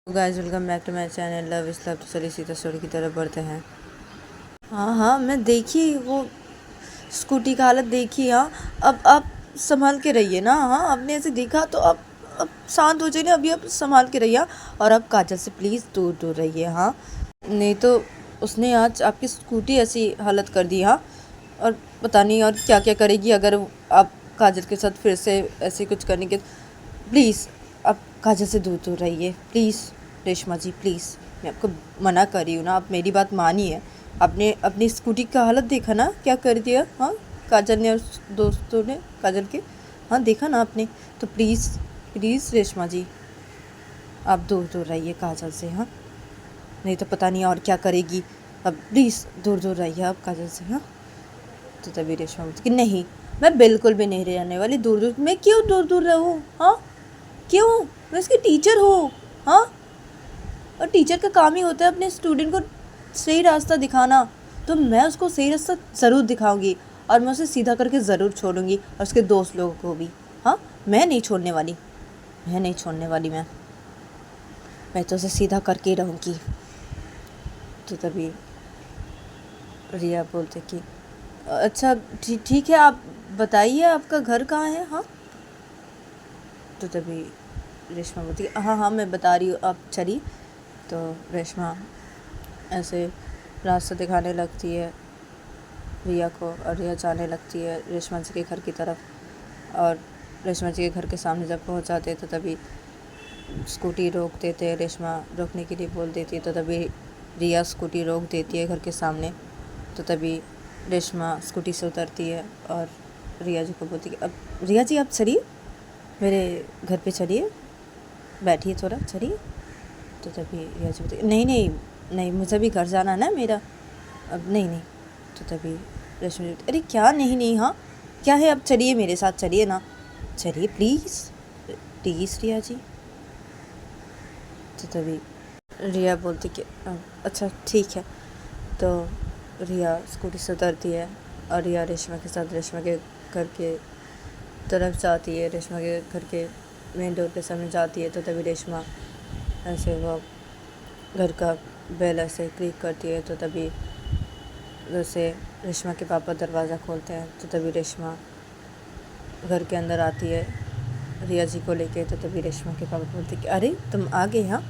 Guys welcome back to my channel love is love. तो चलिए सीधा स्टोरी की तरफ बढ़ते हैं। हाँ हाँ, मैं देखी वो स्कूटी का हालत देखी। हाँ, अब आप संभाल के रहिए ना। हाँ, आपने ऐसे देखा तो अब शांत हो जाइए ना। अभी आप संभाल के रहिए। और अब काजल से प्लीज़ दूर दूर रहिए। हाँ, नहीं तो उसने आज आपकी स्कूटी ऐसी हालत कर दी। हाँ, और पता नहीं और क्या क्या करेगी अगर आप काजल के साथ फिर से ऐसे कुछ करने के। प्लीज़ आप काजल से दूर दूर रहिए प्लीज़। रेशमा जी प्लीज़, मैं आपको मना कर रही हूँ ना, आप मेरी बात मानिए। आपने अपनी स्कूटी का हालत देखा ना, क्या कर दिया। हाँ, काजल ने और दोस्तों ने काजल के। हाँ, देखा ना आपने। तो प्लीज़ प्लीज़ रेशमा जी, आप दूर दूर रहिए काजल से। हाँ, नहीं तो पता नहीं और क्या करेगी। अब प्लीज़ दूर दूर रहिए आप काजल से। हाँ, तो तभी रेशमा बोलती कि नहीं, मैं बिल्कुल भी नहीं रहने वाली दूर दूर। मैं क्यों दूर दूर रहूँ। हाँ, क्यों, मैं उसकी टीचर हूँ। हाँ, और टीचर का काम ही होता है अपने स्टूडेंट को सही रास्ता दिखाना। तो मैं उसको सही रास्ता ज़रूर दिखाऊंगी और मैं उसे सीधा करके ज़रूर छोड़ूंगी और उसके दोस्त लोगों को भी। हाँ, मैं नहीं छोड़ने वाली, मैं नहीं छोड़ने वाली। मैं तो उसे सीधा करके ही रहूँगी। तो तभी रिया बोलते कि अच्छा ठीक है, आप बताइए आपका घर कहाँ है। हाँ, तो तभी रेशमा बोलती है हाँ हाँ मैं बता रही हूँ, आप चलिए। तो रेशमा ऐसे रास्ता दिखाने लगती है रिया को और रिया जाने लगती है रेशमा जी के घर की तरफ। और रेशमा जी के घर के सामने जब पहुँच जाते हैं तो तभी स्कूटी रोक देते हैं। रेशमा रोकने के लिए बोल देती है तो तभी रिया स्कूटी रोक देती है घर के सामने। तो तभी रेशमा स्कूटी से उतरती है और रिया जी को बोलती है अब रिया जी आप चलिए, मेरे घर पे चलिए, बैठिए थोड़ा, चलिए। तो तभी रिया जी बोलती नहीं नहीं नहीं, मुझे भी घर जाना है ना मेरा, अब नहीं नहीं। तो तभी रेशमा जी बोलती अरे क्या नहीं नहीं, हाँ क्या है, अब चलिए मेरे साथ, चलिए ना, चलिए प्लीज़ प्लीज़ रिया जी। तो तभी रिया बोलती कि अच्छा ठीक है। तो रिया स्कूटी से उतरती है और रिया रेशमा के साथ रेशमा के घर के तरफ जाती है। रेशमा के घर के मेन डोर के सामने जाती है तो तभी रेशमा ऐसे वो घर का बेल ऐसे क्लिक करती है। तो तभी जैसे रेशमा के पापा दरवाज़ा खोलते हैं तो तभी रेशमा घर के अंदर आती है रिया जी को लेके। तो तभी रेशमा के पापा बोलते कि अरे तुम आ गए हाँ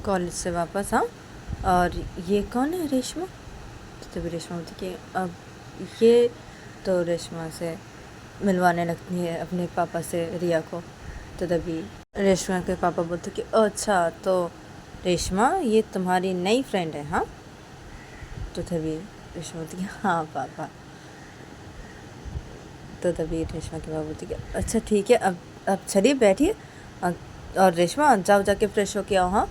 कॉलेज से वापस। हाँ, और ये कौन है रेशमा। तो तभी रेशमा बोलती कि अब ये, तो रेशमा से मिलवाने लगती है अपने पापा से रिया को। तो तभी रेशमा के पापा बोलते कि अच्छा तो रेशमा ये तुम्हारी नई फ्रेंड है। हाँ, तो तभी रेशमा बोलती कि हाँ पापा। तो तभी रेशमा के पापा बोलती कि अच्छा ठीक है, अब चलिए बैठिए। और रेशमा जाओ जाके फ्रेश होके आओ। हाँ,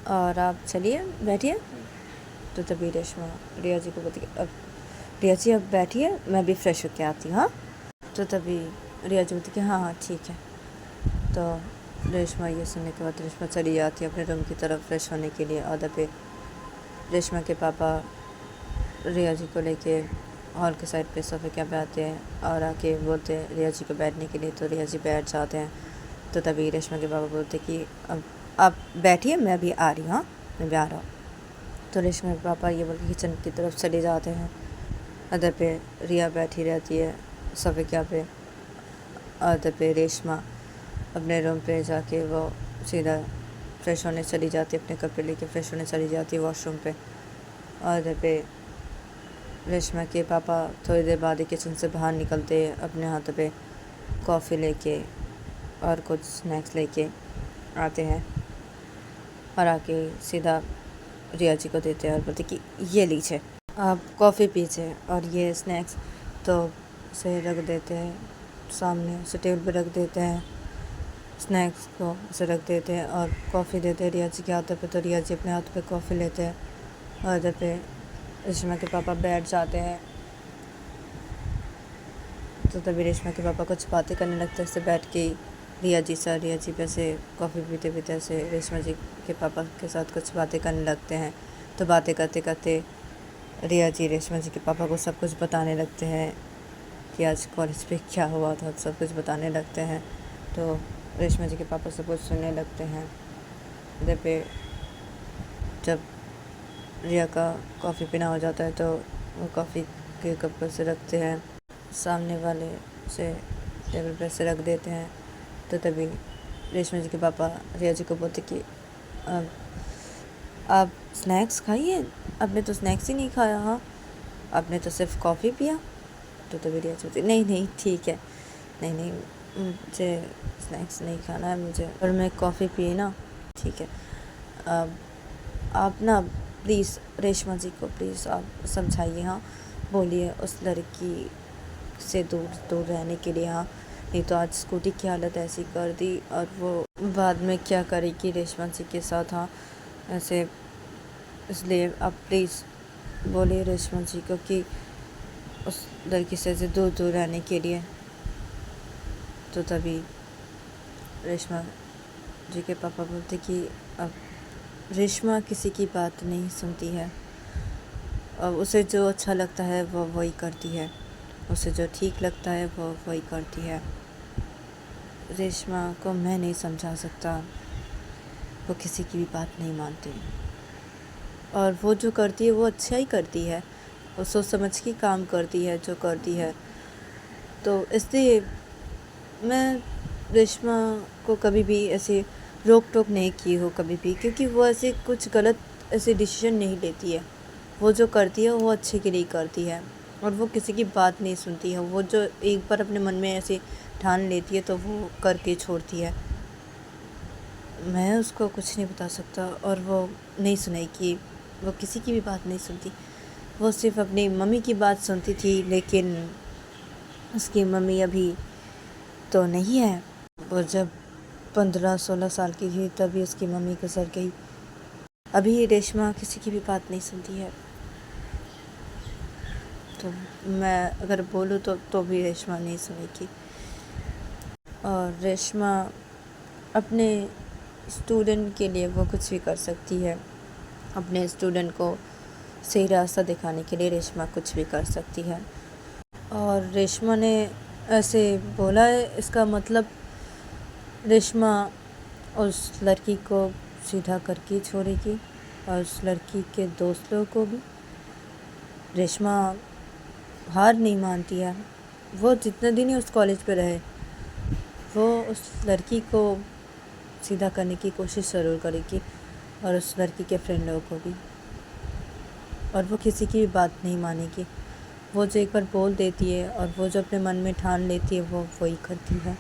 और आप चलिए बैठिए। तो तभी रेशमा रिया जी को बोलती कि अब रिया जी अब बैठिए, मैं भी फ्रेश होके आती हूँ। हाँ, तो तभी रिया जी बोलती कि हाँ हाँ ठीक है। तो रेशमा ये सुनने के बाद रेशमा चली जाती है अपने रूम की तरफ फ्रेश होने के लिए। और तभी रेशमा के पापा रिया जी को लेके हॉल के साइड पे सोफे के पे आते हैं और आके बोलते हैं रिया जी को बैठने के लिए। तो रिया जी बैठ जाते हैं। तो तभी रेशमा के पापा बोलते कि अब आप बैठिए, मैं भी आ रही हूँ। हाँ, मैं भी आ रहा हूँ। तो रेशमा के पापा ये बोल के किचन की तरफ चले जाते हैं। अदर पे रिया बैठी रहती है सोफे के पे। अदर पे रेशमा अपने रूम पे जाके वो सीधा फ्रेश होने चली जाती है, अपने कपड़े लेके फ्रेश होने चली जाती है वॉशरूम पे। और इधर पे रेशमा के पापा थोड़ी देर बाद ही किचन से बाहर निकलते हैं अपने हाथों पे कॉफ़ी लेके और कुछ स्नैक्स लेके आते हैं और आके सीधा रिया जी को देते हैं और बोलते कि ये लीजिए आप कॉफ़ी पीजिए और ये स्नैक्स। तो उसे रख देते हैं सामने, उसे टेबल पे रख देते हैं, स्नैक्स को उसे रख देते हैं और कॉफ़ी देते हैं रिया जी के हाथों पे। तो रिया जी अपने हाथों पे कॉफ़ी लेते हैं और इधर पे रेशमा के पापा बैठ जाते हैं। तो तभी रेशमा के पापा कुछ बातें करने लगते हैं ऐसे बैठ के ही रिया जी से। रिया जी पे से कॉफ़ी पीते पीते ऐसे रेशमा जी के पापा के साथ कुछ बातें करने लगते हैं। तो बातें करते करते रिया जी रेशमा जी के पापा को सब कुछ बताने लगते हैं कि आज कॉलेज पे क्या हुआ था, सब कुछ बताने लगते हैं। तो रेशमा जी के पापा सब कुछ सुनने लगते हैं। इधर पे जब रिया का कॉफ़ी पीना हो जाता है तो वो कॉफ़ी के कप पर से रखते हैं, सामने वाले से टेबल पर से रख देते हैं। तो तभी रेशमा जी के पापा रिया जी को बोलते कि अब आप स्नैक्स खाइए, आपने तो स्नैक्स ही नहीं खाया। हाँ, आपने तो सिर्फ कॉफ़ी पिया। तो तभी रिया जी बोलती नहीं नहीं ठीक है, नहीं नहीं मुझे स्नैक्स नहीं खाना है मुझे, और मैं कॉफ़ी पी ना। ठीक है, अब आप ना प्लीज़ रेशमा जी को प्लीज़ आप समझाइए। हाँ, बोलिए उस लड़की से दूर दूर रहने के लिए। हाँ, नहीं तो आज स्कूटी की हालत ऐसी कर दी और वो बाद में क्या करेगी रेशमा जी के साथ। हाँ, ऐसे इसलिए आप प्लीज़ बोलिए रेशमा जी को कि उस लड़की से दूर दूर रहने के लिए। तो तभी रेशमा जी के पापा बोलते कि अब रेशमा किसी की बात नहीं सुनती है, अब उसे जो अच्छा लगता है वो वही करती है, उसे जो ठीक लगता है वो वही करती है। रेशमा को मैं नहीं समझा सकता, वो किसी की भी बात नहीं मानती, और वो जो करती है वो अच्छा ही करती है, वो सोच समझ के काम करती है जो करती है। तो इसलिए मैं रेशमा को कभी भी ऐसे रोक टोक नहीं की हो कभी भी, क्योंकि वो ऐसे कुछ गलत ऐसे डिसीजन नहीं लेती है। वो जो करती है वो अच्छे के लिए करती है, और वो किसी की बात नहीं सुनती है। वो जो एक बार अपने मन में ऐसे ठान लेती है तो वो करके छोड़ती है। मैं उसको कुछ नहीं बता सकता, और वो नहीं सुनेगी, वो किसी की भी बात नहीं सुनती। वो सिर्फ अपनी मम्मी की बात सुनती थी, लेकिन उसकी मम्मी अभी तो नहीं है। वो जब 15-16 साल की थी तभी उसकी मम्मी गुजर गई। अभी रेशमा किसी की भी बात नहीं सुनती है। तो मैं अगर बोलूँ तो भी रेशमा नहीं सुनेगी। और रेशमा अपने स्टूडेंट के लिए वो कुछ भी कर सकती है, अपने स्टूडेंट को सही रास्ता दिखाने के लिए रेशमा कुछ भी कर सकती है। और रेशमा ने ऐसे बोला है, इसका मतलब रेशमा उस लड़की को सीधा करके छोड़ेगी, और उस लड़की के दोस्त लोगों को भी। रेशमा हार नहीं मानती है, वो जितने दिन ही उस कॉलेज पे रहे वो उस लड़की को सीधा करने की कोशिश ज़रूर करेगी, और उस लड़की के फ्रेंड लोगों को भी। और वो किसी की भी बात नहीं मानेगी। वो जो एक बार बोल देती है और वो जो अपने मन में ठान लेती है वो वही करती है।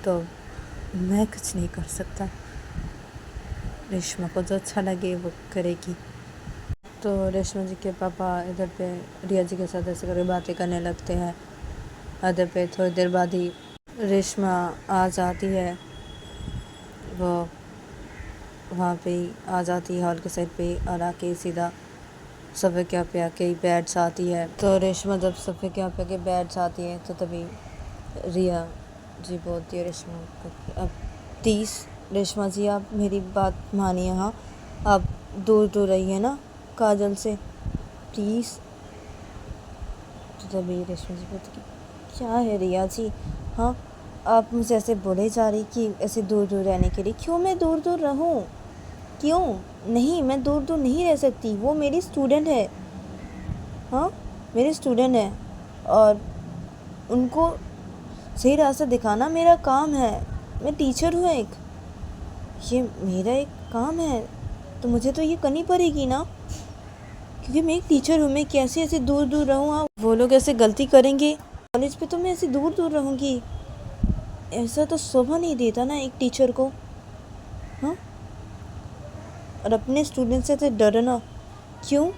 तो मैं कुछ नहीं कर सकता, रेशमा को जो अच्छा लगे वो करेगी। तो रेशमा जी के पापा इधर पे रिया जी के साथ ऐसे करके बातें करने लगते हैं। इधर पे थोड़ी देर बाद ही रेशमा आ जाती है, वो वहाँ पे ही आ जाती है हॉल के साइड पे, और आके सीधा सोफे के यहाँ पे आके बैठ जाती है। तो रेशमा जब सोफे के यहाँ पे आके बैठ जाती है तो तभी रिया जी बोलती है रेशमा को, अब प्लीज़ रेशमा जी आप मेरी बात मानिए। हाँ, आप दूर दूर रहिए ना काजल से, प्लीज़। तो तभी रेशमा जी बोलती कि क्या है रिया जी, हाँ आप मुझे ऐसे बोले जा रही कि ऐसे दूर दूर रहने के लिए। क्यों मैं दूर दूर रहूँ, क्यों? नहीं, मैं दूर दूर नहीं रह सकती, वो मेरी स्टूडेंट है। हाँ, मेरी स्टूडेंट है, और उनको सही रास्ता दिखाना मेरा काम है। मैं टीचर हूँ एक, ये मेरा एक काम है, तो मुझे तो ये करनी पड़ेगी ना, क्योंकि मैं एक टीचर हूँ। मैं कैसे ऐसे दूर दूर रहूँ? हाँ, वो लोग ऐसे गलती करेंगे कॉलेज पे तो मैं ऐसे दूर दूर रहूँगी? ऐसा तो शोभा नहीं देता ना एक टीचर को। हाँ, और अपने स्टूडेंट से तो डरना, क्यों?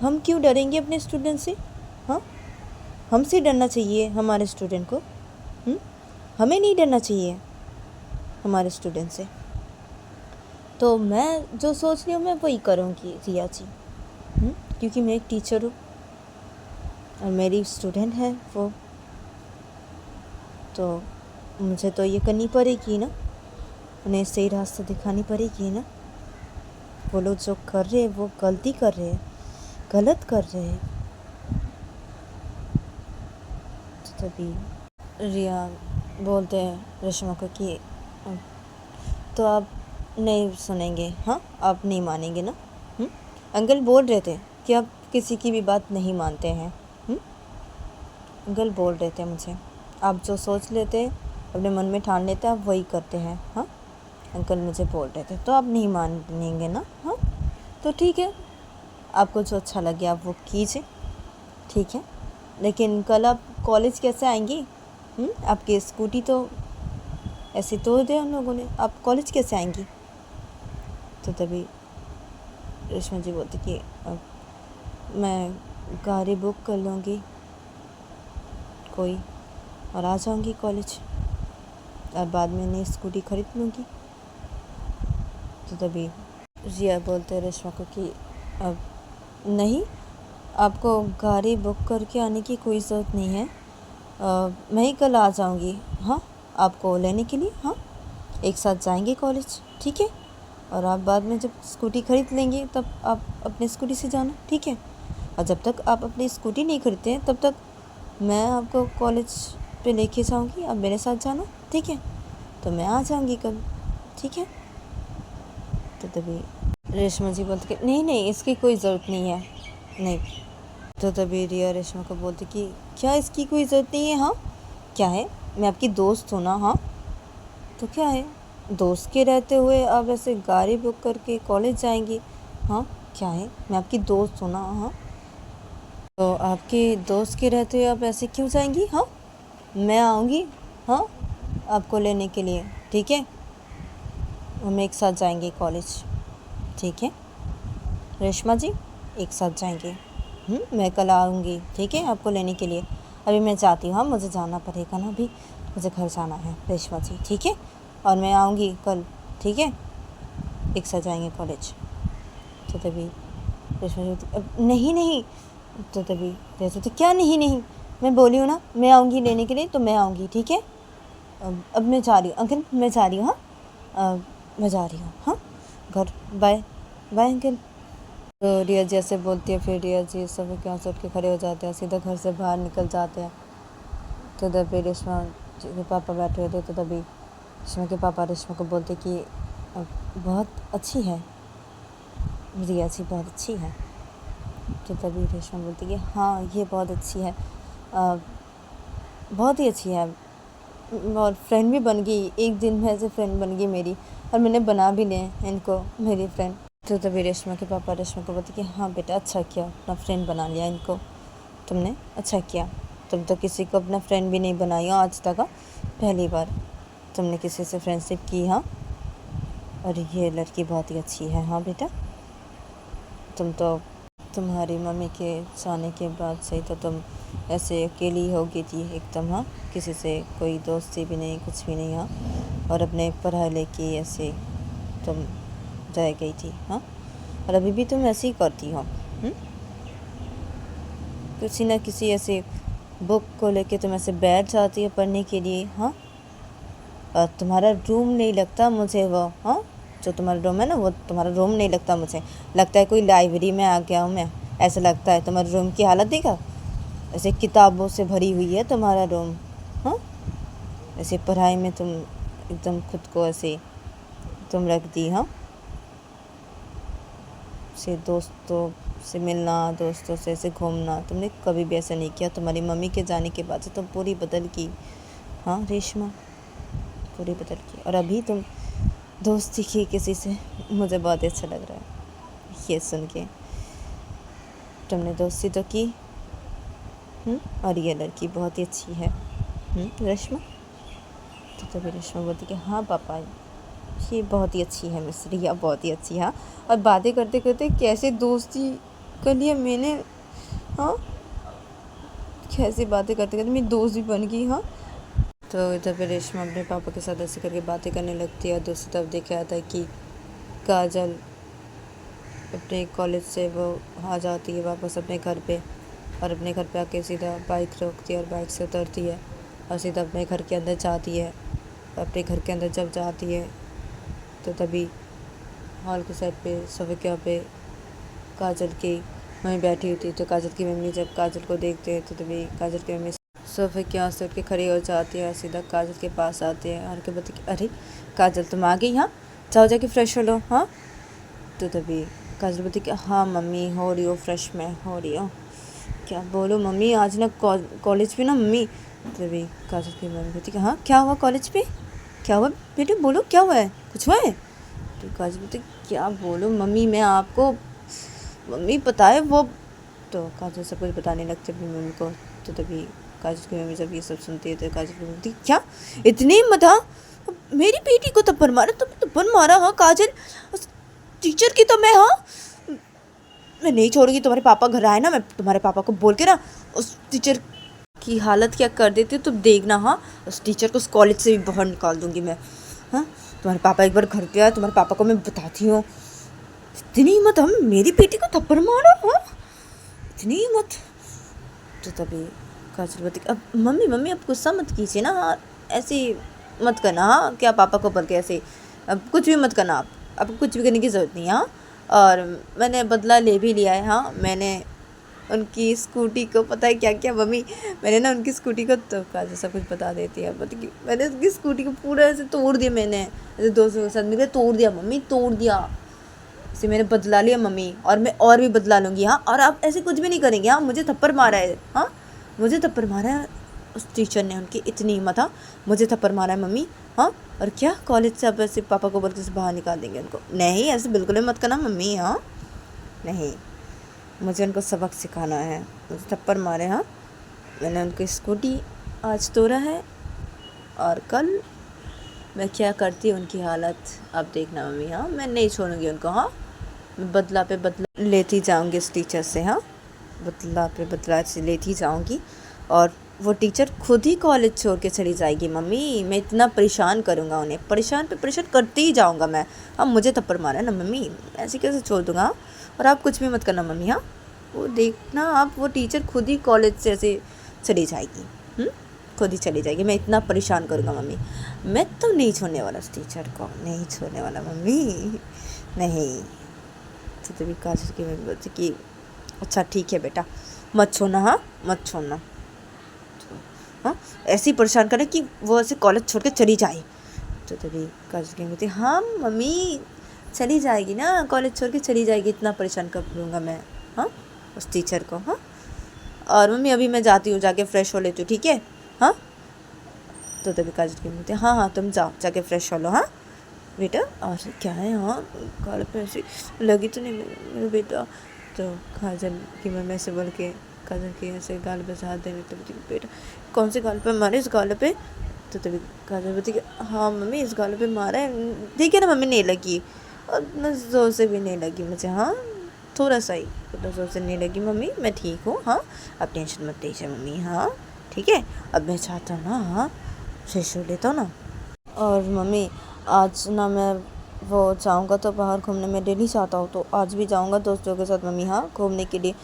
हम क्यों डरेंगे अपने स्टूडेंट से? हाँ, हमसे डरना चाहिए हमारे स्टूडेंट को। हमें नहीं डरना चाहिए हमारे स्टूडेंट से। तो मैं जो सोच रही हूँ मैं वही करूँगी रिया जी, क्योंकि मैं एक टीचर हूँ और मेरी स्टूडेंट है वो, तो मुझे तो ये करनी पड़ेगी ना, उन्हें सही रास्ता दिखानी पड़ेगी ना। वो लोग जो कर रहे हैं वो गलती कर रहे हैं, गलत कर रहे हैं। तो तभी रिया बोलते हैं रेशमा को कि तो आप नहीं सुनेंगे, हाँ आप नहीं मानेंगे ना। अंकल बोल रहे थे कि आप किसी की भी बात नहीं मानते हैं। अंकल बोल रहे थे मुझे, आप जो सोच लेते अपने मन में ठान लेते आप वही करते हैं। हाँ अंकल मुझे बोल रहे थे, तो आप नहीं मानेंगे ना। हाँ तो ठीक है, आपको जो अच्छा लगे आप वो कीजिए, ठीक है। लेकिन कल आप कॉलेज कैसे आएंगी? आपकी स्कूटी तो ऐसे तोड़ दिया उन लोगों ने, आप कॉलेज कैसे आएंगी? तो तभी रेशमा जी बोलती कि मैं गाड़ी बुक कर लूँगी कोई और आ जाऊँगी कॉलेज, और बाद में नई स्कूटी खरीद लूँगी। तो तभी जिया बोलते रेशमा को कि अब नहीं, आपको गाड़ी बुक करके आने की कोई ज़रूरत नहीं है, मैं ही कल आ जाऊँगी हाँ आपको लेने के लिए। हाँ एक साथ जाएंगे कॉलेज, ठीक है। और आप बाद में जब स्कूटी खरीद लेंगे तब आप अपनी स्कूटी से जाना, ठीक है। और जब तक आप अपनी स्कूटी नहीं खरीदते हैं तब तक मैं आपको कॉलेज पे लेके जाऊँगी, आप मेरे साथ जाना, ठीक है। तो मैं आ जाऊँगी कल, ठीक है। तो तभी रेशमा जी बोलते कि नहीं नहीं इसकी कोई ज़रूरत नहीं है, नहीं। तो तभी रिया रेशमा को बोलती कि क्या इसकी कोई ज़रूरत नहीं है? हाँ क्या है, मैं आपकी दोस्त हूँ ना। हाँ तो क्या है, दोस्त के रहते हुए आप ऐसे गाड़ी बुक करके कॉलेज जाएंगी? हाँ क्या है, मैं आपकी दोस्त हूँ ना। हाँ तो आपके दोस्त के रहते हुए आप ऐसे क्यों जाएंगी? हाँ मैं आऊँगी हाँ आपको लेने के लिए, ठीक है। हम एक साथ जाएंगे कॉलेज, ठीक है रेशमा जी, एक साथ जाएंगे। मैं कल आऊँगी, ठीक है आपको लेने के लिए। अभी मैं जाती हूँ, हाँ मुझे जाना पड़ेगा ना, अभी मुझे घर जाना है रेशमा जी, ठीक है। और मैं आऊँगी कल, ठीक है, एक साथ जाएंगे कॉलेज। तो तभी रेशमा जी अब नहीं नहीं, तो तभी रेशमा तो क्या नहीं नहीं, मैं बोली हूँ ना मैं आऊँगी लेने के लिए, तो मैं आऊँगी, ठीक है। अब मैं जा रही हूँ अंकल, मैं जा रही हूँ। हाँ मैं जा रही हूँ हाँ घर, बाय बाय अंकल। तो रिया जी ऐसे बोलती है, फिर रिया जी सब क्या सोच के खड़े हो जाते हैं, सीधा घर से बाहर निकल जाते हैं। तो तभी रेशमा जी के पापा बैठे हुए थे, तो तभी रेशमा के पापा रेशमा को बोलते कि बहुत अच्छी है रिया जी, बहुत अच्छी है। तो तभी रेशमा बोलती कि हाँ ये बहुत अच्छी है, बहुत ही अच्छी है, और फ्रेंड भी बन गई, एक दिन में ऐसे फ्रेंड बन गई मेरी, और मैंने बना भी लिया इनको मेरी फ्रेंड। तो तभी रेशमा के पापा रेशमा को बोलते कि हाँ बेटा अच्छा किया, अपना फ्रेंड बना लिया इनको तुमने, अच्छा किया। तुम तो किसी को अपना फ्रेंड भी नहीं बनाया आज तक, पहली बार तुमने किसी से फ्रेंडशिप की। हाँ और ये लड़की बहुत ही अच्छी है। हाँ बेटा तुम तो, तुम्हारी मम्मी के जाने के बाद से तो तुम ऐसे अकेली हो गई थी एकदम। हाँ किसी से कोई दोस्ती भी नहीं, कुछ भी नहीं। हाँ और अपने पढ़ाई लेके ऐसे तुम रह गई थी। हाँ और अभी भी तुम ऐसे ही करती हो, किसी न किसी ऐसे बुक को लेके तुम ऐसे बैठ जाती हो पढ़ने के लिए। हाँ और तुम्हारा रूम नहीं लगता मुझे वो, हाँ जो तुम्हारा रूम है ना वो तुम्हारा रूम नहीं लगता, मुझे लगता है कोई लाइब्रेरी में आ गया हूँ मैं, ऐसा लगता है। तुम्हारे रूम की हालत देखा, ऐसे किताबों से भरी हुई है तुम्हारा रूम। हाँ ऐसे पढ़ाई में तुम एकदम खुद को ऐसे तुम रख दी। हाँ से दोस्तों से मिलना, दोस्तों से ऐसे घूमना तुमने कभी भी ऐसा नहीं किया। तुम्हारी मम्मी के जाने के बाद से तुम पूरी बदल की। हाँ रेशमा पूरी बदल की, और अभी तुम दोस्ती की किसी से, मुझे बहुत अच्छा लग रहा है ये सुन के। तुमने दोस्ती तो की, और ये लड़की बहुत ही अच्छी है रेशमा। तो तभी रेशमा बोलती कि हाँ पापा ये बहुत ही अच्छी है मिस रिया, बहुत ही अच्छी। हाँ और बातें करते करते कैसे दोस्ती कर लिया मैंने। हाँ कैसे बातें करते करते मेरी दोस्त भी बन गई। हाँ तो इधर पे रेशमा अपने पापा के साथ ऐसे करके बातें करने लगती है, और दूसरी तरफ देखा जाता है कि काजल अपने कॉलेज से वो आ जाती है वापस अपने घर पे, और अपने घर पे आके सीधा बाइक रोकती है और बाइक से उतरती है और सीधा अपने घर के अंदर जाती है। अपने घर के अंदर जब जाती है तो तभी हॉल के साइड पे सोफे पे काजल की मम्मी बैठी होती है। तो काजल की मम्मी जब काजल को देखते हैं तो तभी काजल की मम्मी सोफे के यहाँ से उठ के खड़ी हो जाती है और सीधा काजल के पास आती है और के बोलती कि अरे काजल तुम आ गई। हाँ जाओ जाके फ्रेश हो लो। हाँ, तो तभी काजल बोलती कि हाँ मम्मी हो रही हो फ्रेश, मैं हो रही हो। क्या बोलो मम्मी, आज ना कॉलेज पे ना मम्मी। तभी काजल की मम्मी बोलती कि हाँ क्या हुआ कॉलेज पे, क्या हुआ बेटे, बोलो क्या हुआ है, कुछ हुआ है। तो काजल बोलती क्या बोलो मम्मी, मैं आपको मम्मी पता है वो। तो काजल सब कुछ बताने लगती अपनी मम्मी को। तो तभी काजल की मम्मी जब ये सब सुनती है तो काजल की मम्मी बोलती क्या इतनी हिम्मत, हाँ मेरी बेटी को थप्पड़ मारा, तुम थप्पड़ मारा, हाँ काजल उस टीचर की, तो मैं, हाँ मैं नहीं छोड़ूंगी, तुम्हारे पापा घर आए ना, मैं तुम्हारे पापा को बोल के ना उस टीचर की हालत क्या कर देती हूँ तुम देखना। हाँ, उस टीचर को उस कॉलेज से भी बाहर निकाल दूंगी मैं। हाँ, तुम्हारे पापा एक बार घर पे आए, तुम्हारे पापा को मैं बताती हूँ। इतनी हिम्मत, हम मेरी बेटी को थप्पड़ मारा, हाँ इतनी हिम्मत। तो तभी काजल बोलती अब मम्मी मम्मी अब गुस्सा मत कीजिए ना, हाँ ऐसे मत करना, हाँ क्या पापा को बोल के ऐसे अब कुछ भी मत करना, आप आपको कुछ भी करने की ज़रूरत नहीं है। हाँ, और मैंने बदला ले भी लिया है। हाँ, मैंने उनकी स्कूटी को पता है क्या किया मम्मी, मैंने ना उनकी स्कूटी को, तो काजल सब कुछ बता देती है, पता कि मैंने उनकी स्कूटी को पूरा ऐसे तोड़ दिया, मैंने ऐसे दोस्तों के साथ मिलकर तोड़ दिया मम्मी, तोड़ दिया, इसे मैंने बदला लिया मम्मी, और मैं और भी बदला लूँगी। हाँ, और आप ऐसे कुछ भी नहीं करेंगे। हाँ, मुझे थप्पड़ मारा है, हाँ मुझे थप्पड़ मारा है उस टीचर ने, उनकी इतनी हिम्मत, हाँ मुझे थप्पड़ मारा है मम्मी। हाँ, और क्या कॉलेज से आप ऐसे पापा को बोल के बाहर निकाल देंगे उनको, नहीं ऐसे बिल्कुल भी मत करना मम्मी। हाँ नहीं, मुझे उनको सबक सिखाना है, मुझे थप्पड़ मारे। हाँ, मैंने उनकी स्कूटी आज तोड़ा है, और कल मैं क्या करती हूँ उनकी हालत आप देखना मम्मी। हाँ, मैं नहीं छोड़ूंगी उनको। हाँ, मैं बदला पे बदला लेती जाऊंगी इस टीचर से। हाँ, बदला पे बदला से लेती जाऊंगी, और वो टीचर खुद ही कॉलेज छोड़ के चली जाएगी मम्मी। मैं इतना परेशान करूँगा उन्हें, परेशान पे परेशान करते ही जाऊँगा मैं। हाँ, मुझे थप्पड़ मारा है ना मम्मी, ऐसे कैसे छोड़ दूँगा। और आप कुछ भी मत करना मम्मी। हाँ, वो देखना आप, वो टीचर खुद ही कॉलेज से ऐसे चली जाएगी, खुद ही चली जाएगी। मैं इतना परेशान करूँगा मम्मी, मैं तो नहीं छोड़ने वाला उस टीचर को, नहीं छोड़ने वाला मम्मी, नहीं। तो तभी काजल की मम्मी बोलती कि अच्छा ठीक है बेटा, मत छोड़ना। हाँ, मत छोड़ना। हाँ, ऐसे ही परेशान करें कि वो ऐसे कॉलेज छोड़ के चली जाए। तो तभी काजल की बोलती हाँ मम्मी चली जाएगी ना, कॉलेज छोड़ के चली जाएगी, इतना परेशान कर लूँगा मैं। हाँ, उस टीचर को। हाँ, और मम्मी अभी मैं जाती हूँ, जाके फ्रेश हो लेती हूँ, ठीक है। हाँ, तो तभी काजल की बोलती हाँ हाँ तुम जाओ जाके फ्रेश हो लो। हाँ बेटा, और क्या है, हाँ गाल पे ऐसी लगी तो नहीं मेरा बेटा। तो काजल की मम्मी ऐसे बोल के काजल के ऐसे गाल पे हाथ देने, तो बोलती बेटा कौन से गाल पे मारे, इस गाल पे। तो तभी काजल बोलती हाँ मम्मी इस गाल पे मारा है, ठीक है ना मम्मी, नहीं लगी, और न ज़ोर से भी नहीं लगी मुझे। हाँ, थोड़ा सा ही, थोड़ा ज़ोर से नहीं लगी मम्मी, मैं ठीक हूँ। हाँ, आप टेंशन मत लीजिए मम्मी। हाँ ठीक है, अब मैं चाहता हूँ ना, हाँ फ्रेश हो लेता हूँ ना। और मम्मी आज ना मैं वो जाऊँगा तो बाहर घूमने, में डेली चाहता हूँ, तो आज भी जाऊँगा दोस्तों के साथ मम्मी। हाँ, घूमने के लिए।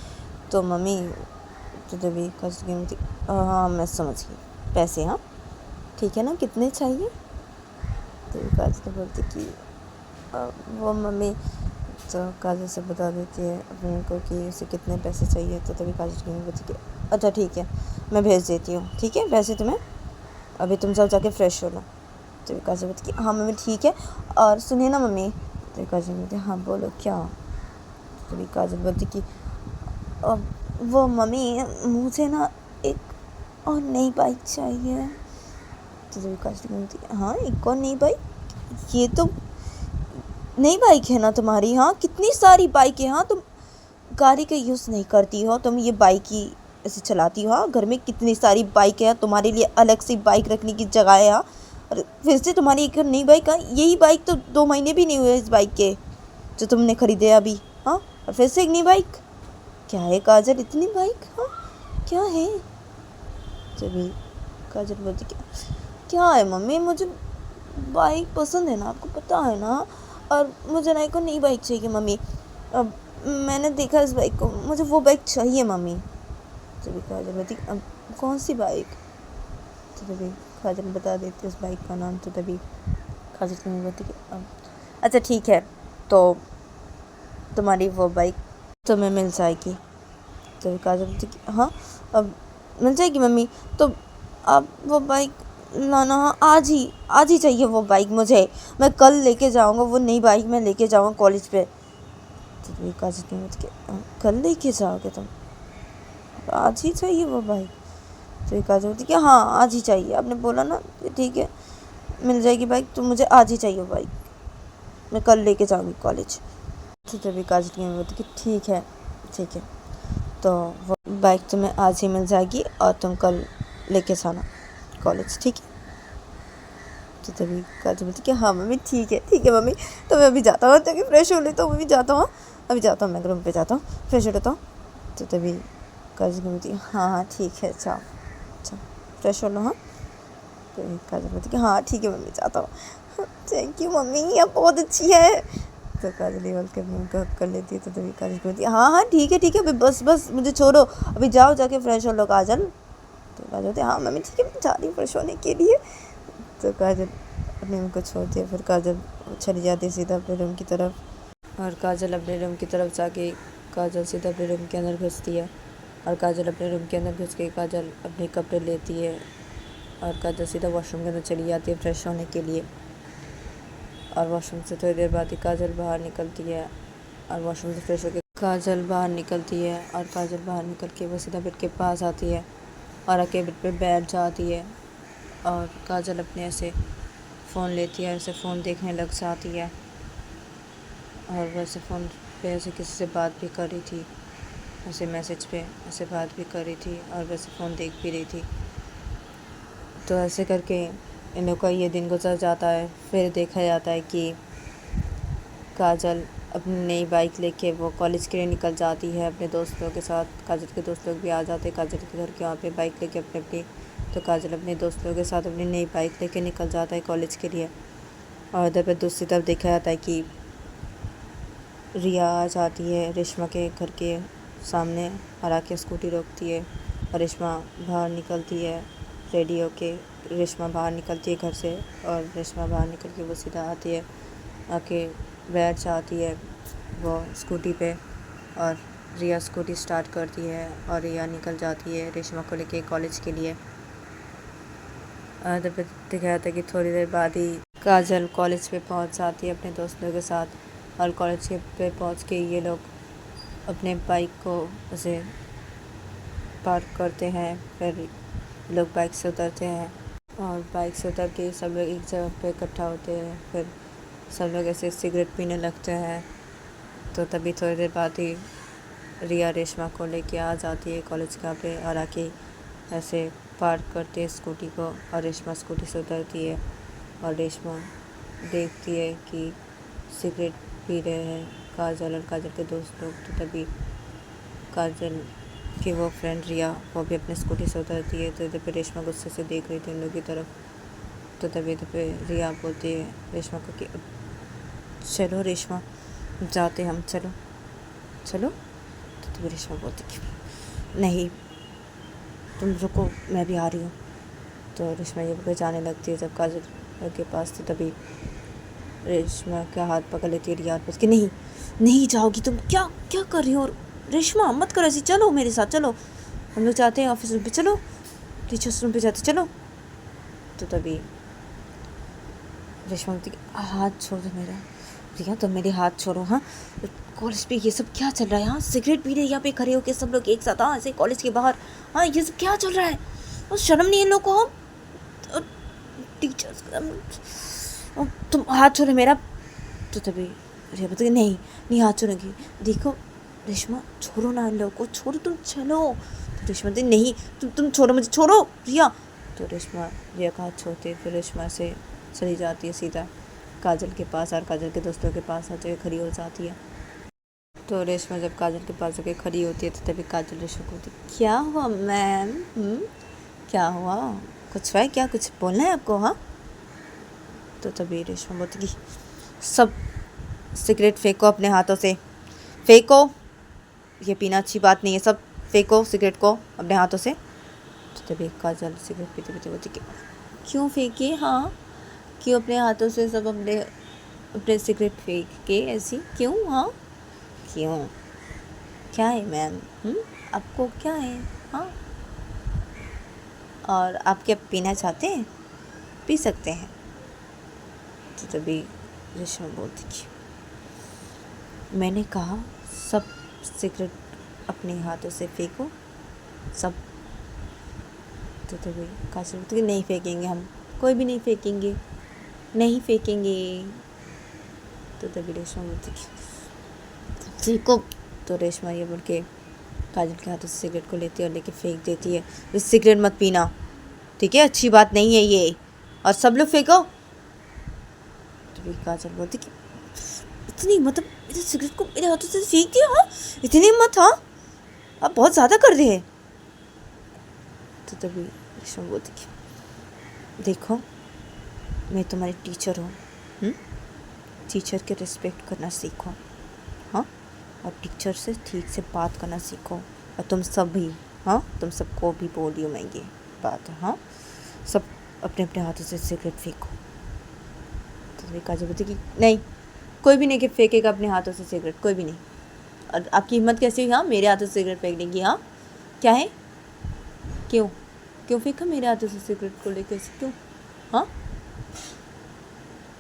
तो मम्मी तो तभी कसम, हाँ मैं समझ गई, पैसे, हाँ ठीक है ना, कितने चाहिए। तो काजल तो बोलती कि वो मम्मी, तो काजल से बता देती है अपने को कि उसे कितने पैसे चाहिए। तो तभी काजल की मम्मी बोलती कि अच्छा ठीक है मैं भेज देती हूँ, ठीक है पैसे तुम्हें, अभी तुम सब जाके फ्रेश हो लो। तो काजल बोलती कि हाँ मम्मी ठीक है, और सुनिए ना मम्मी। तो काजल बोलती हाँ बोलो क्या। तो काजल बोलती कि वो मम्मी मुझे ना एक और नई बाइक चाहिए। तो जब काजल बोलती हाँ एक और नई बाइक, ये तो नई बाइक है ना तुम्हारी। हाँ, कितनी सारी बाइक है, हाँ तुम गाड़ी का यूज़ नहीं करती हो, तुम ये बाइक ही ऐसे चलाती हो। हाँ, घर में कितनी सारी बाइक है, तुम्हारे लिए अलग से बाइक रखने की जगह है। हाँ, और फिर से तुम्हारी एक नई बाइक। हाँ, यही बाइक तो 2 महीने भी नहीं हुए इस बाइक के जो तुमने खरीदे अभी। हाँ, और फिर से एक नई बाइक, क्या है काजल इतनी बाइक, हाँ क्या है। तभी काजल बोलती क्या है मम्मी, मुझे बाइक पसंद है ना, आपको पता है ना, और मुझे ना एक और नई बाइक चाहिए मम्मी। अब मैंने देखा इस बाइक को, मुझे वो बाइक चाहिए मम्मी। तभी काजल बोलती अब कौन सी बाइक। तो तभी काजल बता देती उस बाइक का नाम। तो तभी काजल की मम्मी बोलती कि अब अच्छा ठीक है, तो तुम्हारी वो बाइक तुम्हें मिल जाएगी। तो काजल बोलती कि हाँ अब मिल जाएगी मम्मी, तो आप वो बाइक ना ना, आज ही चाहिए वो बाइक मुझे। मैं कल लेके जाऊँगा, वो नई बाइक मैं लेके जाऊँगा कॉलेज पे। तो तभी काजल की मत के कल लेके जाओगे तुम? आज ही चाहिए वो बाइक? तो ये काजल बोलती कि हाँ आज ही चाहिए, आपने बोला ना, ठीक है मिल जाएगी बाइक, तो मुझे आज ही चाहिए वो बाइक, मैं कल लेके जाऊँगी कॉलेज। तो तभी काजल की मम्मी बोलती कि ठीक है, तो वो बाइक तुम्हें आज ही मिल जाएगी और तुम कल लेके जाना कॉलेज, ठीक है? तो तभी काजल बोलती कि हाँ मम्मी ठीक है मम्मी, तो मैं अभी जाता हूँ, ताकि फ्रेश हो लेता हूँ, मम्मी जाता हूँ, अभी जाता हूँ, मैं रूम पे जाता हूँ, फ्रेश हो लेता हूँ। तो तभी काजल बोलती हाँ ठीक है, जाओ अच्छा फ्रेश हो लो। हाँ, तो काजल बोलती कि हाँ ठीक है मम्मी, जाता हूँ। थैंक यू मम्मी, आप बहुत अच्छी है। तो काजल ये बोल के अपने उनको हक कर लेती है। तो तभी काजल बोलती है हाँ ठीक है, अभी बस मुझे छोड़ो, अभी जाओ जाके फ्रेश हो लो काजल। तो काजल बोलती हाँ मम्मी ठीक है, मैं जा रही हूँ फ्रेश होने के लिए। तो काजल अपने उनको छोड़ती है, फिर काजल चली जाती है सीधा अपने रूम की तरफ। और काजल अपने रूम की तरफ जाके काजल सीधा अपने रूम के अंदर घुसती है। और काजल अपने रूम के अंदर घुस के काजल अपने कपड़े लेती है और काजल सीधा वॉशरूम के अंदर चली जाती है फ्रेश होने के लिए। और वॉशरूम से थोड़ी देर बाद ही काजल बाहर निकलती है और वॉशरूम से फ्रेश होकर काजल बाहर निकलती है। और काजल बाहर निकल के वो सीधा बेड के पास आती है और आके बेड पे बैठ जाती है। और काजल अपने ऐसे फ़ोन लेती है और ऐसे फ़ोन देखने लग जाती है। और वैसे फ़ोन पे ऐसे किसी से बात भी कर रही थी, ऐसे मैसेज पे ऐसे बात भी कर रही थी और वैसे फ़ोन देख भी रही थी। तो ऐसे करके इन लोग का ये दिन गुजर जाता है। फिर देखा जाता है कि काजल अपनी नई बाइक लेके वो कॉलेज के लिए निकल जाती है अपने दोस्तों के साथ। काजल के दोस्त लोग भी आ जाते हैं काजल के घर के वहाँ पे बाइक लेके अपनी। तो काजल अपने दोस्तों के साथ अपनी नई बाइक लेके निकल जाता है कॉलेज के लिए। और इधर पर दूसरी तरफ देखा जाता है कि रिया आ जाती है रेशमा के घर के सामने और आके स्कूटी रोकती है और रेशमा बाहर निकलती है रेडी होके। रेशमा बाहर निकलती है घर से और रेशमा बाहर निकल के वो सीधा आती है, आके बैठ जाती है वो स्कूटी पे। और रिया स्कूटी स्टार्ट करती है और रिया निकल जाती है रेशमा को लेके कॉलेज के लिए। तब देखा जाता है कि थोड़ी देर बाद ही काजल कॉलेज पे पहुंच जाती है अपने दोस्तों के साथ। और कॉलेज के पे पहुंच के ये लोग अपने बाइक को ऐसे पार्क करते हैं। फिर लोग बाइक से उतरते हैं और बाइक से उतर के सब लोग एक जगह पे इकट्ठा होते हैं। फिर सब लोग ऐसे सिगरेट पीने लगते हैं। तो तभी थोड़ी देर बाद ही रिया रेशमा को लेके आ जाती है कॉलेज का पे और आके ऐसे पार्क करती है स्कूटी को। और रेशमा स्कूटी से उतरती है और रेशमा देखती है कि सिगरेट पी रहे हैं काजल और काजल के दोस्त लोग। तो तभी काजल की वो फ्रेंड रिया वो भी अपने स्कूटी से उतरती है। तो इधर पे रेशमा गुस्से से देख रही थी उन लोग की तरफ। तो तभी इधर पे रिया बोलती है रेशमा को कि चलो रेशमा जाते हम, चलो। तो तभी रेशमा बोलती कि नहीं तुम रुको, मैं भी आ रही हूँ। तो रेशमा ये बोलकर जाने लगती है। जब काजल के पास थी तभी रेशमा का हाथ पकड़ लेती है रिया और कि नहीं जाओगी तुम, क्या क्या कर रही हो रेशमा, मत करो ऐसी, चलो मेरे साथ चलो, हम लोग जाते हैं ऑफिस रूम पे, चलो टीचर्स रूम पे जाते चलो। तो तभी रेशमा बोलती हाथ छोड़ दो मेरा। रिया तुम मेरे हाथ छोड़ो। हाँ, कॉलेज पे ये सब क्या चल रहा है? यहाँ सिगरेट पी रहे यहाँ पे खड़े होके सब लोग एक साथ, हाँ ऐसे कॉलेज के बाहर, हाँ ये सब क्या चल रहा है? और शर्म नहीं है इन लोग को? हम टीचर्स तुम हाथ छोड़ो मेरा। तो तभी रिया बोलती नहीं हाथ छोड़ेगी। देखो रेशमा छोड़ो ना इन लोगों को, छोड़ो तुम, चलो। तो रेशमा बोलती नहीं तुम छोड़ो मुझे, छोड़ो रिया। तो रेशमा रिया का हाथ छोड़ती है। फिर रेशमा से चली जाती है सीधा काजल के पास और काजल के दोस्तों के पास आकर खड़ी हो जाती है। तो रेशमा जब काजल के पास आके खड़ी होती है तो तभी काजल रेशमा को बोलती क्या हुआ मैम, क्या हुआ, कुछ है क्या, कुछ बोलना है आपको? हाँ। तो तभी रेशमा बोलती कि सब सिगरेट फेंको अपने हाथों से, फेंको, ये पीना अच्छी बात नहीं है, सब फेंको सिगरेट को अपने हाथों से। तो तभी काजल सिगरेट पीते पीते बोलती कि क्यों फेंके? हाँ क्यों अपने हाथों से सब अपने सिगरेट फेंक के ऐसी क्यों? हाँ क्यों, क्या है मैम? आपको क्या है? हाँ और आप क्या पीना चाहते हैं? पी सकते हैं। तो तभी रेशमा बोलती कि मैंने कहा सब सिगरेट अपने हाथों से फेंको, सब। तो तभी काजल बोलती कि नहीं फेंकेंगे, हम कोई भी नहीं फेंकेंगे, नहीं फेंकेंगे। तो तभी रेशमा बोलती कि फेंको। तो रेशमा ये बोल के काजल के हाथों से सिगरेट को लेती है और लेके फेंक देती है। इस सिगरेट मत पीना, ठीक है, अच्छी बात नहीं है ये, और सब लोग फेंको। तो काजल बोलती कि इतनी मतलब इस सिगरेट को मेरे हाथों से फेंक दिया, हाँ इतनी हिम्मत, हाँ आप बहुत ज़्यादा कर रहे हैं। तो तभी रेशमा बोलती कि देखो मैं तुम्हारी टीचर हूँ, टीचर के रिस्पेक्ट करना सीखो, हाँ, और टीचर से ठीक से बात करना सीखो। और तुम सब भी, हाँ तुम सबको भी बोली हूँ मैं ये बात, हाँ सब अपने अपने हाथों से सिगरेट फेंको। तो काजल बोलती कि नहीं, कोई भी नहीं कि फेंकेगा अपने हाथों से सिगरेट, कोई भी नहीं। और आपकी हिम्मत कैसी हुई, हाँ मेरे हाथों से सिगरेट फेंकने की, हाँ क्या है, क्यों क्यों फेंका मेरे हाथों से सिगरेट को लेकर, क्यों, हाँ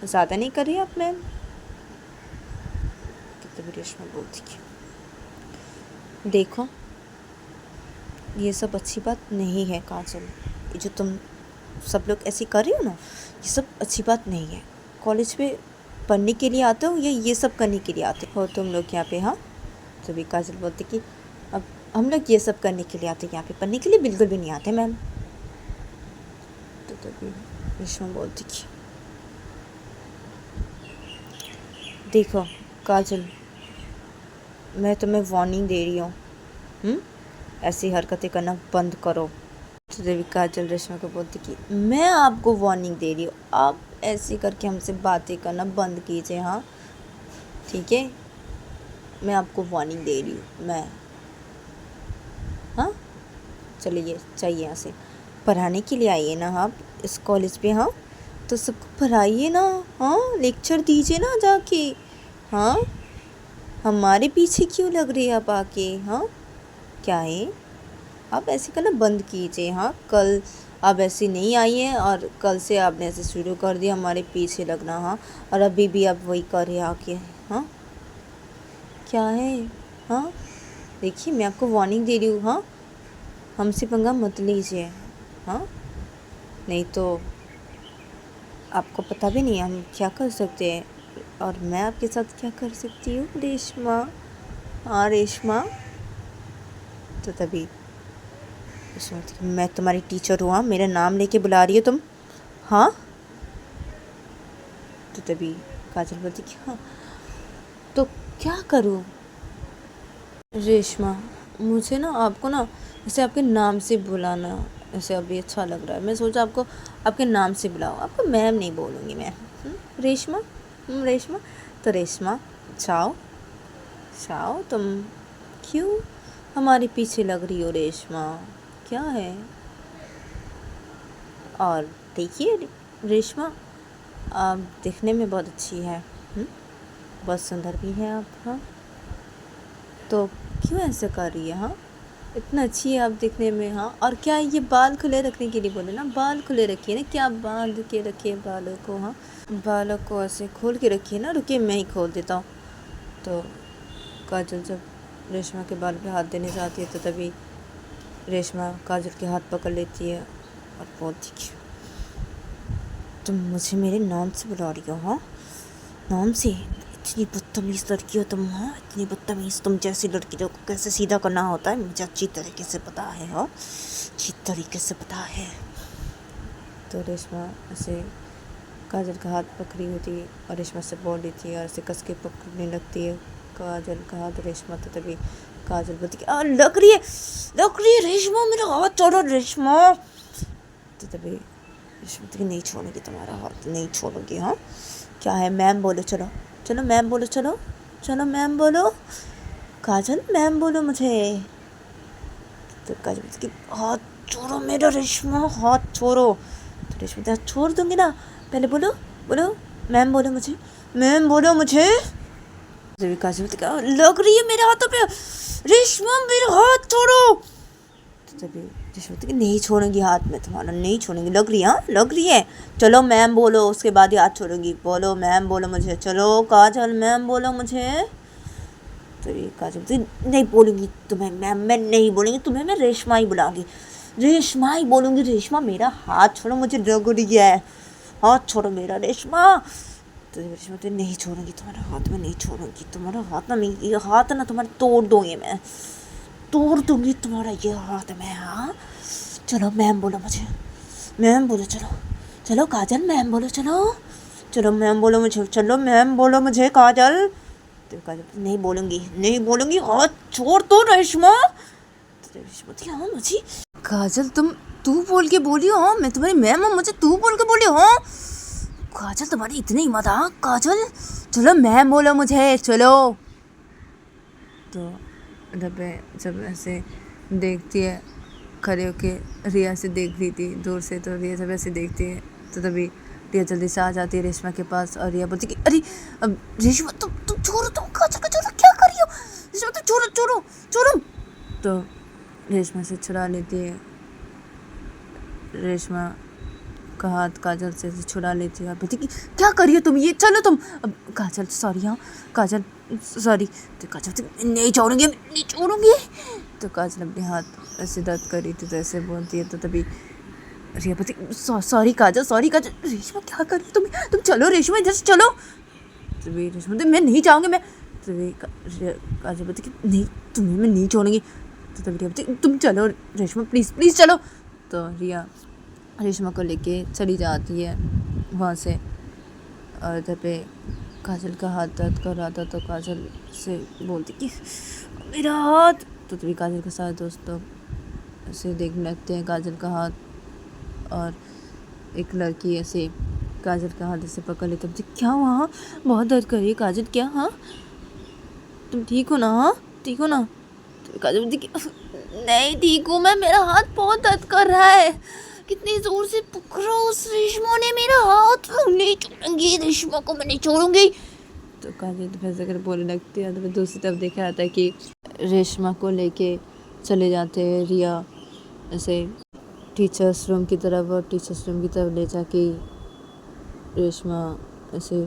ज़्यादा नहीं कर रही आप मैम। तभी रेशमा बोलती कि देखो ये सब अच्छी बात नहीं है काजल, ये जो तुम सब लोग ऐसी कर रही हो ना, ये सब अच्छी बात नहीं है। कॉलेज में पढ़ने के लिए आते हो या ये सब करने के लिए आते हो तुम लोग यहाँ पे, हाँ। तभी काजल बोलती कि अब हम लोग ये सब करने के लिए आते हैं, यहाँ पे पढ़ने के लिए बिल्कुल भी नहीं आते मैम। तो तभी रेशमा बोलती कि देखो काजल मैं तुम्हें वार्निंग दे रही हूँ, ऐसी हरकतें करना बंद करो। तो देवी काजल रेशमा को बोलती कि मैं आपको वार्निंग दे रही हूँ, आप ऐसे करके हमसे बातें करना बंद कीजिए, हाँ ठीक है, मैं आपको वार्निंग दे रही हूँ मैं, हाँ चलिए चाहिए यहाँ से, पढ़ाने के लिए आइए ना आप इस कॉलेज पे, हाँ तो सबको पढ़ाइए ना, हाँ लेक्चर दीजिए ना जाके, हाँ हमारे पीछे क्यों लग रही है आप आके, हाँ क्या है, आप ऐसे करना बंद कीजिए, हाँ कल आप ऐसे नहीं आई हैं और कल से आपने ऐसे शुरू कर दिया हमारे पीछे लगना, हाँ और अभी भी आप वही कर रहे आके, हाँ क्या है, हाँ देखिए मैं आपको वार्निंग दे रही हूँ, हाँ हमसे पंगा मत लीजिए, हाँ नहीं तो आपको पता भी नहीं है हम क्या कर सकते हैं, और मैं आपके साथ क्या कर सकती हूँ रेशमा, हाँ रेशमा। तो तभी रेशमा मैं तुम्हारी टीचर हूँ, हाँ मेरा नाम लेके बुला रही हो तुम, हाँ। तो तभी काजल बोलती कि हाँ तो क्या करूँ रेशमा, मुझे ना आपको ना ऐसे आपके नाम से बुलाना ऐसे अभी अच्छा लग रहा है, मैं सोचा आपको आपके नाम से बुलाओ, आपको मैम नहीं बोलूँगी मैं, रेशमा, रेशमा। तो रेशमा जाओ जाओ, तुम क्यों हमारे पीछे लग रही हो रेशमा, क्या है। और देखिए रेशमा आप दिखने में बहुत अच्छी है, बहुत सुंदर भी है आप, हाँ तो क्यों ऐसे कर रही है, हाँ इतना अच्छी है आप दिखने में, हाँ और क्या ये बाल खुले रखने के लिए बोले ना, बाल खुले रखिए ना, क्या बांध के रखिए बालों को, हाँ बालों को ऐसे खोल के रखिए ना, रुकिए मैं ही खोल देता हूँ। तो काजल जब रेशमा के बाल पे हाथ देने जाती है तो तभी रेशमा काजल के हाथ पकड़ लेती है और बोलती कि तुम मुझे मेरे नाम से बुला रही हो, हाँ नाम से, इतनी बदतमीज़ लड़की हो तुम, हाँ इतनी बदतमीज़, तुम जैसी लड़की को कैसे सीधा करना होता है मुझे अच्छी तरीके से पता है, हाँ अच्छी तरीके से पता है। तो रेशमा ऐसे काजल का हाथ पकड़ी होती है और रेशमा से बोल रही थी और ऐसे कस के पकड़ने लगती है काजल का हाथ रेशमा। तो तभी काजल बोलती कि लग रही है रेशमा, मेरा हाथ छोड़ो रेशमा। तो तभी रेशमा नहीं छोड़ूंगी तुम्हारा हाथ, नहीं छोड़ूंगी, हाँ क्या है मैम बोलो, चलो चलो मैम बोलो, चलो चलो मैम बोलो, काजल मैम बोलो मुझे। तो काजल बोलती कि हाथ छोड़ो मेरा रेशमा, हाथ छोड़ो। तो रेशमा हाथ छोड़ दूंगी ना, पहले बोलो बोलो मैम बोलो मुझे, मैम बोलो मुझे। जब काजल बोलती लग रही है मेरे हाथों पे रेशमा, मेरा हाथ छोड़ो। तो तभी रेशमा बोलती कि नहीं छोड़ूंगी हाथ में तुम्हारा, नहीं छोड़ूंगी, लग रही है, हाँ लग रही है, चलो मैम बोलो, उसके बाद ही हाथ छोड़ूंगी, बोलो मैम बोलो मुझे, चलो काजल मैम बोलो मुझे। तो ये काजल बोलती नहीं बोलूँगी तुम्हें मैम, मैं नहीं बोलूँगी तुम्हें, मैं रेशमा ही बुलाऊंगी, रेशमा ही बोलूँगी, रेशमा मेरा हाथ छोड़ो, मुझे लग रही है, हाथ छोड़ो मेरा रेशमा। तो रेशमा तो नहीं छोड़ूंगी तुम्हारा हाथ, में नहीं छोड़ूंगी तुम्हारा हाथ, ना ये हाथ ना तुम्हारा तोड़ दूंगी, मैं तोड़ दूंगी तुम्हारा ये हाथ में, हाँ चलो मैम बोलो मुझे, मैम बोलो, चलो चलो काजल मैम बोलो, चलो चलो मैम बोलो मुझे, चलो मैम बोलो मुझे काजल। तो काजल नहीं बोलूँगी, नहीं बोलूँगी, हाथ छोड़ दो रेशमा। तो रेशमा थी हाँ मुझे, काजल तू बोल के बोली हो, मैं तुम्हारी मैम हूँ, मुझे तू बोल के बोली हो, काजल तुम्हारी इतनी हिम्मत, हाँ काजल चलो मैम बोलो मुझे, चलो। तो जब ऐसे देखती है, खड़े होके रिया से देख रही थी दूर से, तो रिया जब ऐसे देखती है तो तभी रिया जल्दी से आ जाती है रेशमा के पास, और रिया बोलती कि अरे अब रेशमा तुम छोड़ो, तुम काजल का छोड़ो, क्या कर रही हो रेशमा, तुम छोड़ो छोड़ो छोड़ो। तो रेशमा से छुड़ा लेती है, रेशमा का हाथ काजल से छुड़ा लेती है और बोलती कि क्या कर रही हो तुम, ये चलो तुम, अब काजल सॉरी, हाँ काजल सॉरी। तो काजल नहीं छोड़ूंगी, नहीं छोड़ूंगी। तो काजल अपने हाथ ऐसे दर्द कर रही थी तो ऐसे बोलती है, तो तभी रिया बोलती सॉरी काजल, सॉरी काजल। रेशमा क्या कर रही हो तुम चलो रेशमा, इधर से चलो। तो भी रेशमा बोलती मैं नहीं जाऊँगी, मैं। तो भी काजल बोलती कि नहीं तुम्हें मैं नहीं छोड़ूंगी। तो तभी रिया बोलती तुम चलो रेशमा, प्लीज़ प्लीज़ चलो। तो रिया रेशमा को लेके चली जाती है वहाँ से, और इधर पे काजल का हाथ दर्द कर रहा था, तो काजल से बोलती कि मेरा हाथ। तो तभी काजल के साथ दोस्त लोग ऐसे देखने लगते हैं काजल का हाथ, और एक लड़की ऐसे काजल का हाथ ऐसे पकड़ लेती है, क्या हुआ, हाँ बहुत दर्द कर रही है काजल, क्या, हाँ तुम ठीक हो ना, हाँ ठीक हो ना। तो काजल बोलती कि नहीं ठीक हूँ मैं, मेरा हाथ बहुत दर्द कर रहा है, कितनी जोर से पकड़ो उस रेशमा ने मेरा हाथ, नहीं छोड़ूंगी रेशमा को, मैं नहीं छोड़ूंगी। तो काजल तो फैसे कर बोलने लगती है, तो दूसरी तरफ देखा जाता है कि रेशमा को लेके चले जाते हैं रिया ऐसे टीचर्स रूम की तरफ, और टीचर्स रूम की तरफ ले जाके रेशमा ऐसे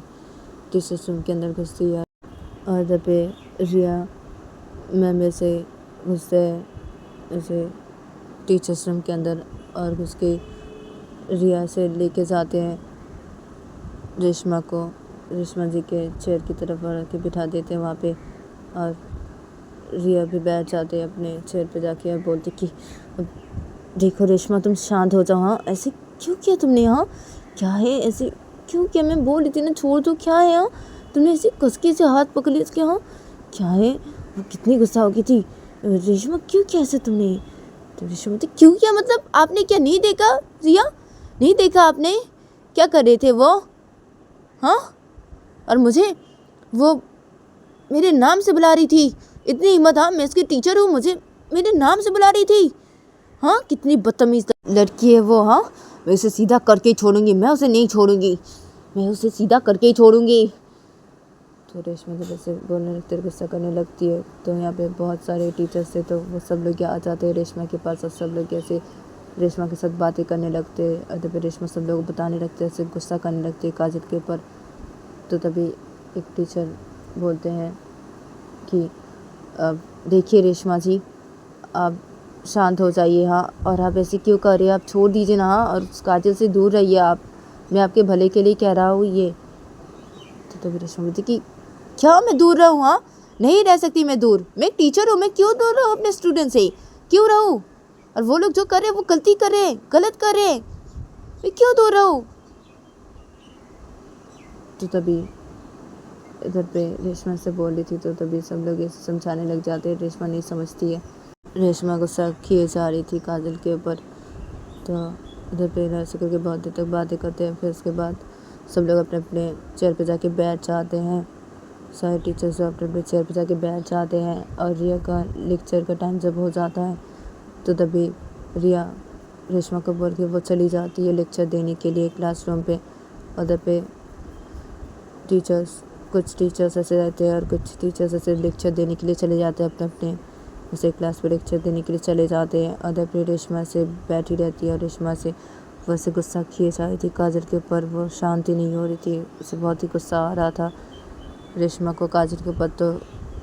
टीचर्स रूम के अंदर घुसती है, और इधर पे रिया मैम ऐसे घुसते हैं ऐसे टीचर्स रूम के अंदर, और घुस के रिया से लेके जाते हैं रेशमा को, रेशमा जी के चेयर की तरफ रख के बिठा देते हैं वहाँ पे, और रिया भी बैठ जाते हैं अपने चेयर पे जाके, और बोलते कि देखो रेशमा तुम शांत हो जाओ, हाँ ऐसे क्यों किया तुमने, हाँ क्या है ऐसे क्यों किया, मैं बोल रही थी ना छोड़ दो, क्या है, हाँ तुमने ऐसे कसके से हाथ पकड़ लिया उसके, हाँ क्या है, वो कितनी गुस्सा हो गई थी रेशमा, क्यों किया ऐसे तुमने। तो रेशमा बोलती क्यों किया मतलब, आपने क्या नहीं देखा रिया, नहीं देखा आपने क्या कर रहे थे वो, हाँ और मुझे वो मेरे नाम से बुला रही थी, इतनी हिम्मत, हाँ मैं इसकी टीचर हूँ, मुझे मेरे नाम से बुला रही थी, हाँ कितनी बदतमीज लड़की है वो, हाँ मैं उसे सीधा करके ही छोड़ूंगी, मैं उसे नहीं छोड़ूंगी, मैं उसे सीधा करके ही छोड़ूंगी। तो रेशमा जब ऐसे बोलने लगती है, गुस्सा करने लगती है, तो यहाँ पे बहुत सारे टीचर्स थे, तो वो सब लोग आ जाते हैं रेशमा के पास, और सब लोग ऐसे रेशमा के साथ बातें करने लगते हैं, और तभी रेशमा सब लोग बताने लगते हैं, ऐसे गुस्सा करने लगती है काजल के ऊपर। तो तभी एक टीचर बोलते हैं कि अब देखिए रेशमा जी, आप शांत हो जाइए, हाँ और आप ऐसे क्यों कर रहे हैं, आप छोड़ दीजिए ना, हाँ और उस काजल से दूर रहिए आप, मैं आपके भले के लिए कह रहा हूँ ये। तो तभी रेशमा बोलती कि क्या मैं दूर रहूँ, हाँ नहीं रह सकती मैं दूर, मैं टीचर हूँ, मैं क्यों दूर रहूँ अपने स्टूडेंट से, क्यों रहूँ, और वो लोग जो कर रहे हैं वो गलती कर रहे हैं, गलत कर रहे हैं, मैं क्यों दूर रहूँ। तो तभी इधर पे रेशमा से बोल रही थी, तो तभी सब लोग ऐसे समझाने लग जाते हैं, रेशमा नहीं समझती है, रेशमा गुस्सा किए जा रही थी काजल के ऊपर। तो इधर पे ऐसे करके बहुत देर तक बातें करते हैं, फिर उसके बाद सब लोग अपने अपने चेयर पे जाके बैठ जाते हैं, सारे टीचर्स अपने अपने चेयर पे जाके बैठ जाते हैं, और रिया का लेक्चर का टाइम जब हो जाता है, तो तभी रिया रेशमा को बोल के वो चली जाती है लेक्चर देने के लिए क्लासरूम पे। उधर पे कुछ टीचर्स ऐसे रहते हैं, और कुछ टीचर्स ऐसे लेक्चर देने के लिए चले जाते हैं अपने अपने उसे क्लास पे लेक्चर देने के लिए चले जाते हैं। अदर रेशमा से बैठी रहती है और रेशमा से वैसे गुस्सा किए जा रही थी काजल के ऊपर। वो शांति नहीं हो रही थी, उसे बहुत ही गुस्सा आ रहा था रेशमा को काजल के ऊपर। तो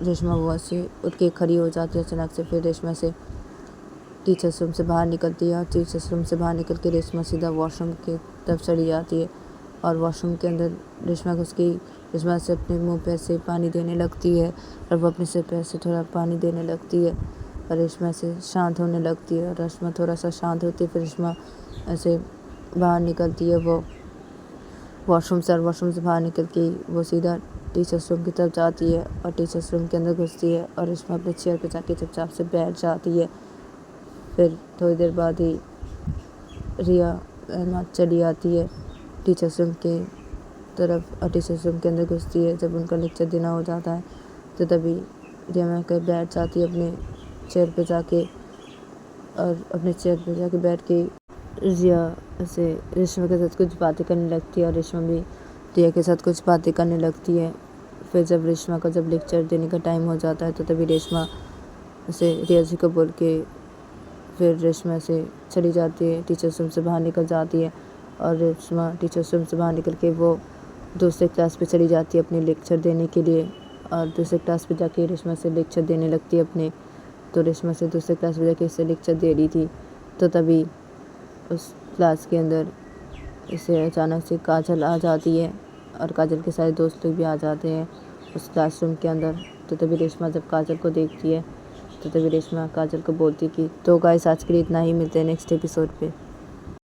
रेशमा वो ऐसे उठ के खड़ी हो जाती है अचानक से। फिर रेशमा से टीचर्स रूम से बाहर निकलती है और टीचर्स रूम से बाहर निकल के रेशमा सीधा वॉशरूम की तरफ चली जाती है और वॉशरूम के अंदर रेशमा से अपने मुंह पे ऐसे पानी देने लगती है और वो अपने सिर पे ऐसे थोड़ा पानी देने लगती है और रेशमा से शांत होने लगती है और रेशमा थोड़ा सा शांत होती है। फिर रेशमा ऐसे बाहर निकलती है वो वॉशरूम से बाहर निकल के वो सीधा टीचर्स रूम की तरफ जाती है और टीचर्स रूम के अंदर घुसती है और रेशमा अपने चेयर पे जाके चुपचाप से बैठ जाती है। फिर थोड़ी देर बाद ही रिया चली आती है टीचर्स रूम के तरफ और टीचर्स रूम के अंदर घुसती है। जब उनका लेक्चर देना हो जाता है तो तभी रिया मैम कहीं बैठ जाती है अपने चेयर पे जाके और अपने चेयर पे जाके बैठ के रिया से रेशमा के साथ कुछ बातें करने लगती है और रेशमा भी रिया के साथ कुछ बातें करने लगती है। फिर जब रेशमा का जब लेक्चर देने का टाइम हो जाता है तो तभी रेशमा से रिया जी को बोल के फिर रेशमा से चली जाती है, टीचर्स रूम से बाहर निकल जाती है और रेशमा टीचर्स रूम से बाहर निकल के वो दूसरे क्लास पे चली जाती है अपने लेक्चर देने के लिए और दूसरे क्लास पे जाके रेशमा से लेक्चर देने लगती है अपने। तो रेशमा से दूसरे क्लास पे जाके इससे लेक्चर दे रही थी तो तभी उस क्लास के अंदर इसे अचानक से काजल आ जाती है और काजल के सारे दोस्त लोग भी आ जाते हैं उस क्लासरूम के अंदर। तो तभी रेशमा जब काजल को देखती है तो तभी रेशमा काजल को बोलती कि तो गाइस आज के लिए इतना ही, मिलते हैं नेक्स्ट एपिसोड पे।